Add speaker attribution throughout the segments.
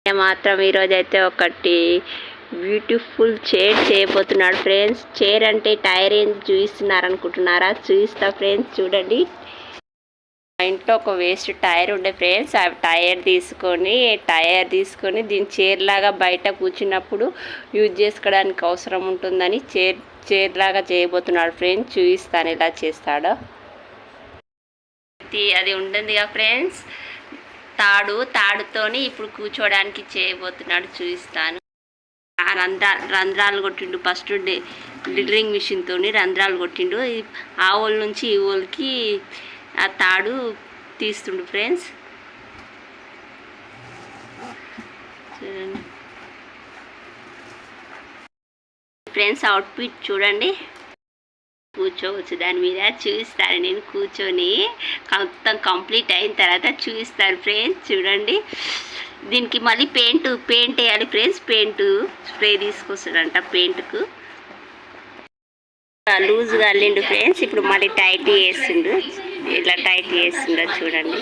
Speaker 1: మాత్రం ఈరోజు అయితే ఒకటి బ్యూటిఫుల్ చైర్ చేయబోతున్నాడు ఫ్రెండ్స్. చైర్ అంటే టైర్ ఏం చూపిస్తున్నారు అనుకుంటున్నారా? చూపిస్తా ఫ్రెండ్స్, చూడండి. మా ఇంట్లో ఒక వేస్ట్ టైర్ ఉండే ఫ్రెండ్స్. ఆ టైర్ తీసుకొని దీని చైర్ లాగా బయట కూర్చున్నప్పుడు యూజ్ చేసుకోవడానికి అవసరం ఉంటుందని చైర్ లాగా చేయబోతున్నాడు ఫ్రెండ్స్. చూపిస్తాను ఎలా చేస్తాడో. అది ఉంటుందిగా ఫ్రెండ్స్, తాడుతోని ఇప్పుడు కూర్చోడానికి చేయబోతున్నాడు. చూపిస్తాను. రంధ్రాలు కొట్టిండు ఫస్ట్ డ్రిల్లింగ్ మిషన్తో రంధ్రాలు కొట్టిండు. ఆ ఓల్ నుంచి ఈ ఓల్కి ఆ తాడు తీస్తుండు ఫ్రెండ్స్. చూడండి ఫ్రెండ్స్, అవుట్ఫిట్ చూడండి. కూర్చోవచ్చు దాని మీద. చూపిస్తాను నేను కూర్చొని మొత్తం కంప్లీట్ అయిన తర్వాత చూపిస్తాను ఫ్రెండ్స్. చూడండి, దీనికి మళ్ళీ పెయింట్ వేయాలి ఫ్రెండ్స్. స్ప్రే తీసుకొస్తాడంట పెయింట్కు. లూజ్గా అల్లిండు ఫ్రెండ్స్. ఇప్పుడు మళ్ళీ టైట్ చేసిండు. ఇట్లా టైట్ చేసిండో చూడండి.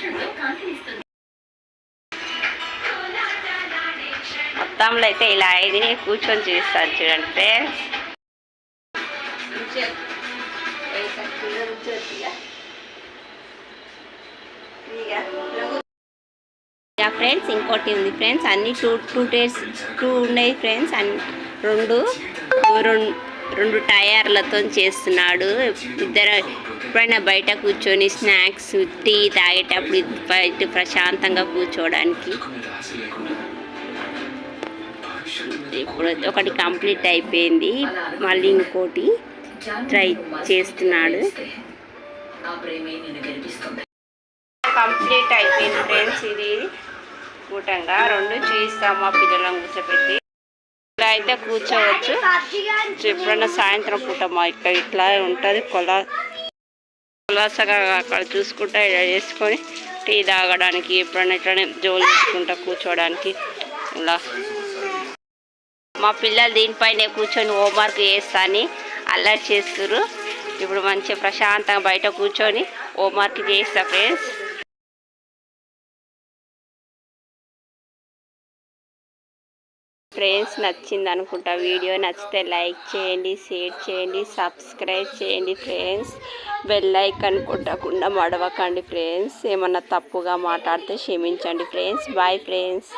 Speaker 1: మొత్తంలో అయితే ఇలా ఇది కూర్చొని చూపిస్తాను చూడండి ఫ్రెండ్స్. ఫ్రెండ్స్ ఇంకోటి ఉంది ఫ్రెండ్స్. అన్ని టూ ఉన్నాయి ఫ్రెండ్స్. రెండు టైర్లతో చేస్తున్నాడు. ఎప్పుడైనా బయట కూర్చొని స్నాక్స్ టీ తాగేటప్పుడు బయట ప్రశాంతంగా కూర్చోవడానికి. ఇప్పుడు ఒకటి కంప్లీట్ అయిపోయింది, మళ్ళీ ఇంకోటి ట్రై చేస్తున్నాడు. కంప్లీట్ అయిపోయింది ఫ్రెండ్స్. ఇది కూటంగా రెండు చూస్తాం మా పిల్లలను కూర్చోబెట్టి. ఇలా అయితే కూర్చోవచ్చు. ఎప్పుడన్నా సాయంత్రం పూట మా ఇక్కడ ఇట్లా ఉంటుంది కొలాసగా అక్కడ చూసుకుంటా ఇలా చేసుకొని టీ తాగడానికి, ఎప్పుడన్నా ఇట్లానే జోలు చేసుకుంటా కూర్చోడానికి. ఇలా మా పిల్లలు దీనిపైనే కూర్చొని హోంవర్క్ చేస్తాని అల్లరి చేస్తున్నారు. ఇప్పుడు మంచిగా ప్రశాంతంగా బయట కూర్చొని హోంవర్క్ చేస్తా ఫ్రెండ్స్. నచ్చింది అనుకుంటా. వీడియో నచ్చితే లైక్ చేయండి, షేర్ చేయండి, సబ్స్క్రైబ్ చేయండి ఫ్రెండ్స్. బెల్ ఐకాన్ కొట్టకుండా మడవకండి ఫ్రెండ్స్. ఏమన్నా తప్పుగా మాట్లాడితే క్షమించండి ఫ్రెండ్స్. Bye friends.